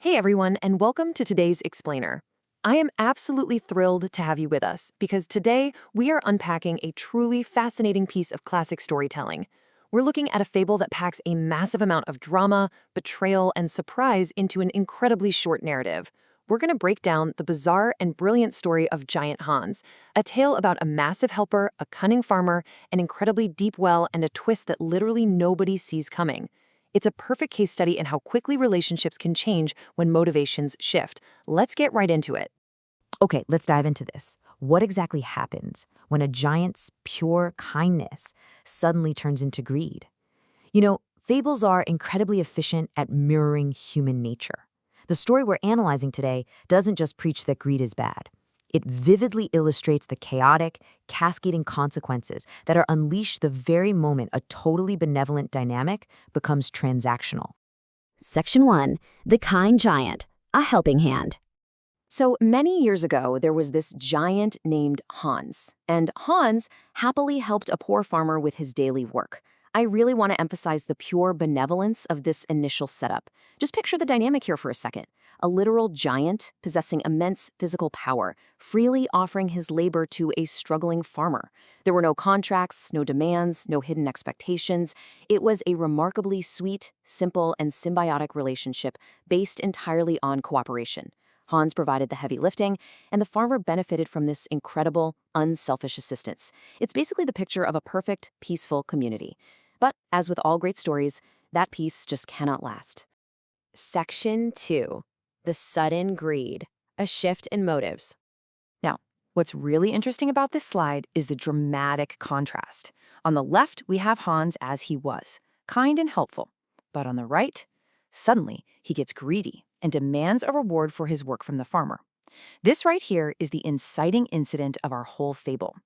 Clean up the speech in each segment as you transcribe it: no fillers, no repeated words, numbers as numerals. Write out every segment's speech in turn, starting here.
Hey everyone, and welcome to today's Explainer. I am absolutely thrilled to have you with us because today we are unpacking a truly fascinating piece of classic storytelling. We're looking at a fable that packs a massive amount of drama, betrayal, and surprise into an incredibly short narrative. We're going to break down the bizarre and brilliant story of Giant Hans, a tale about a massive helper, a cunning farmer, an incredibly deep well, and a twist that literally nobody sees coming. It's a perfect case study in how quickly relationships can change when motivations shift. Let's get right into it. Okay, let's dive into this. What exactly happens when a giant's pure kindness suddenly turns into greed? Fables are incredibly efficient at mirroring human nature. The story we're analyzing today doesn't just preach that greed is bad. It vividly illustrates the chaotic, cascading consequences that are unleashed the very moment a totally benevolent dynamic becomes transactional. Section 1. The Kind Giant, a Helping Hand. So many years ago, there was this giant named Hans, and Hans happily helped a poor farmer with his daily work. I really want to emphasize the pure benevolence of this initial setup. Just picture the dynamic here for a second. A literal giant possessing immense physical power, freely offering his labor to a struggling farmer. There were no contracts, no demands, no hidden expectations. It was a remarkably sweet, simple, and symbiotic relationship based entirely on cooperation. Hans provided the heavy lifting, and the farmer benefited from this incredible, unselfish assistance. It's basically the picture of a perfect, peaceful community. But as with all great stories, that peace just cannot last. Section 2. The Sudden Greed, a Shift in Motives. Now, what's really interesting about this slide is the dramatic contrast. On the left, we have Hans as he was, kind and helpful. But on the right, suddenly, he gets greedy and demands a reward for his work from the farmer. This right here is the inciting incident of our whole fable.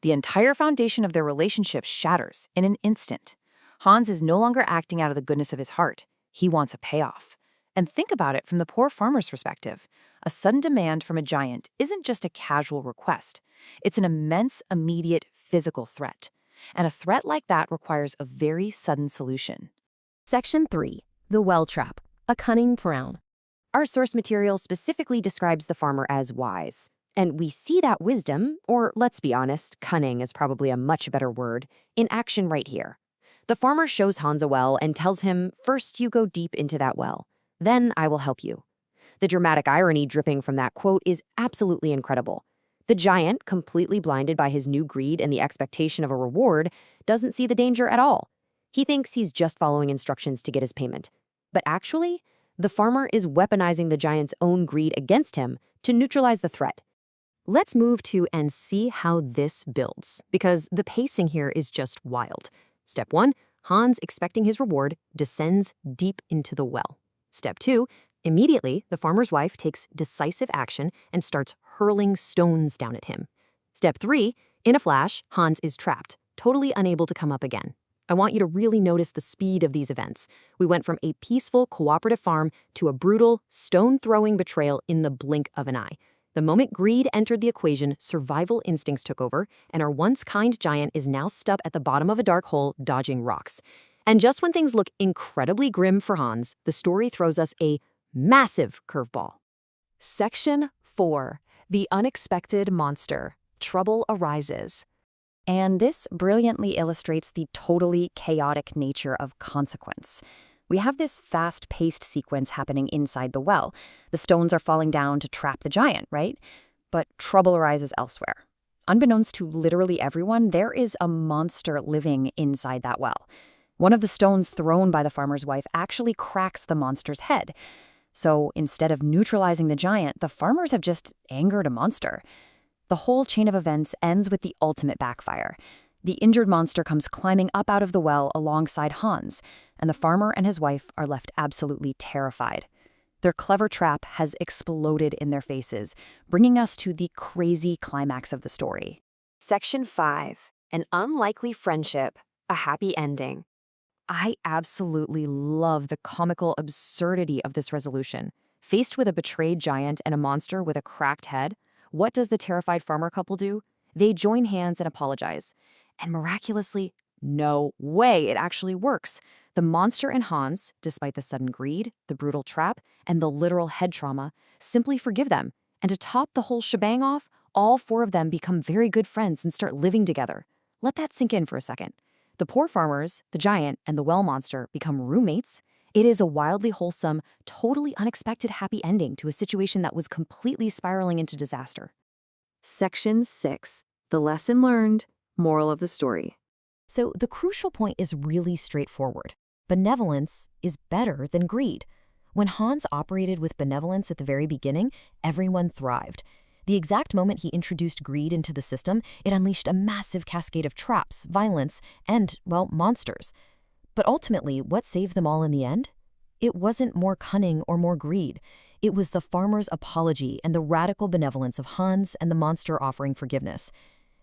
The entire foundation of their relationship shatters in an instant. Hans is no longer acting out of the goodness of his heart. He wants a payoff. And think about it from the poor farmer's perspective. A sudden demand from a giant isn't just a casual request. It's an immense, immediate physical threat. And a threat like that requires a very sudden solution. Section 3. The Well Trap, a Cunning Frown. Our source material specifically describes the farmer as wise. And we see that wisdom, or let's be honest, cunning is probably a much better word, in action right here. The farmer shows Hans a well and tells him, "First you go deep into that well. Then I will help you." The dramatic irony dripping from that quote is absolutely incredible. The giant, completely blinded by his new greed and the expectation of a reward, doesn't see the danger at all. He thinks he's just following instructions to get his payment. But actually, the farmer is weaponizing the giant's own greed against him to neutralize the threat. Let's move to and see how this builds, because the pacing here is just wild. Step 1, Hans, expecting his reward, descends deep into the well. Step 2, immediately, the farmer's wife takes decisive action and starts hurling stones down at him. Step 3, in a flash, Hans is trapped, totally unable to come up again. I want you to really notice the speed of these events. We went from a peaceful, cooperative farm to a brutal, stone-throwing betrayal in the blink of an eye. The moment greed entered the equation, survival instincts took over, and our once kind giant is now stuck at the bottom of a dark hole, dodging rocks. And just when things look incredibly grim for Hans, the story throws us a massive curveball. Section 4. The Unexpected Monster. Trouble Arises. And this brilliantly illustrates the totally chaotic nature of consequence. We have this fast-paced sequence happening inside the well. The stones are falling down to trap the giant, right? But trouble arises elsewhere. Unbeknownst to literally everyone, there is a monster living inside that well. One of the stones thrown by the farmer's wife actually cracks the monster's head. So instead of neutralizing the giant, the farmers have just angered a monster. The whole chain of events ends with the ultimate backfire. The injured monster comes climbing up out of the well alongside Hans, and the farmer and his wife are left absolutely terrified. Their clever trap has exploded in their faces, bringing us to the crazy climax of the story. Section 5. An Unlikely Friendship, a Happy Ending. I absolutely love the comical absurdity of this resolution. Faced with a betrayed giant and a monster with a cracked head, what does the terrified farmer couple do? They join hands and apologize. And miraculously, no way, it actually works. The monster and Hans, despite the sudden greed, the brutal trap, and the literal head trauma, simply forgive them. And to top the whole shebang off, all four of them become very good friends and start living together. Let that sink in for a second. The poor farmers, the giant, and the well monster become roommates. It is a wildly wholesome, totally unexpected happy ending to a situation that was completely spiraling into disaster. Section 6. The lesson learned. Moral of the story. So the crucial point is really straightforward. Benevolence is better than greed. When Hans operated with benevolence at the very beginning, everyone thrived. The exact moment he introduced greed into the system, it unleashed a massive cascade of traps, violence, and, well, monsters. But ultimately, what saved them all in the end? It wasn't more cunning or more greed. It was the farmer's apology and the radical benevolence of Hans and the monster offering forgiveness.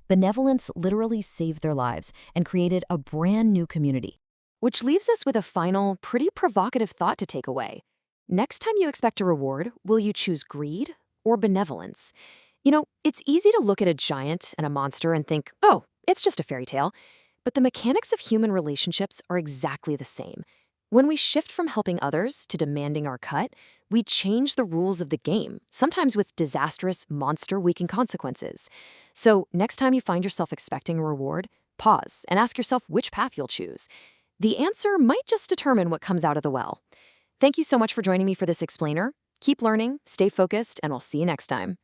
Benevolence literally saved their lives and created a brand new community. Which leaves us with a final, pretty provocative thought to take away. Next time you expect a reward, will you choose greed or benevolence? You know, it's easy to look at a giant and a monster and think, oh, it's just a fairy tale. But the mechanics of human relationships are exactly the same. When we shift from helping others to demanding our cut, we change the rules of the game, sometimes with disastrous, monster-weakening consequences. So next time you find yourself expecting a reward, pause and ask yourself which path you'll choose. The answer might just determine what comes out of the well. Thank you so much for joining me for this explainer. Keep learning, stay focused, and I'll see you next time.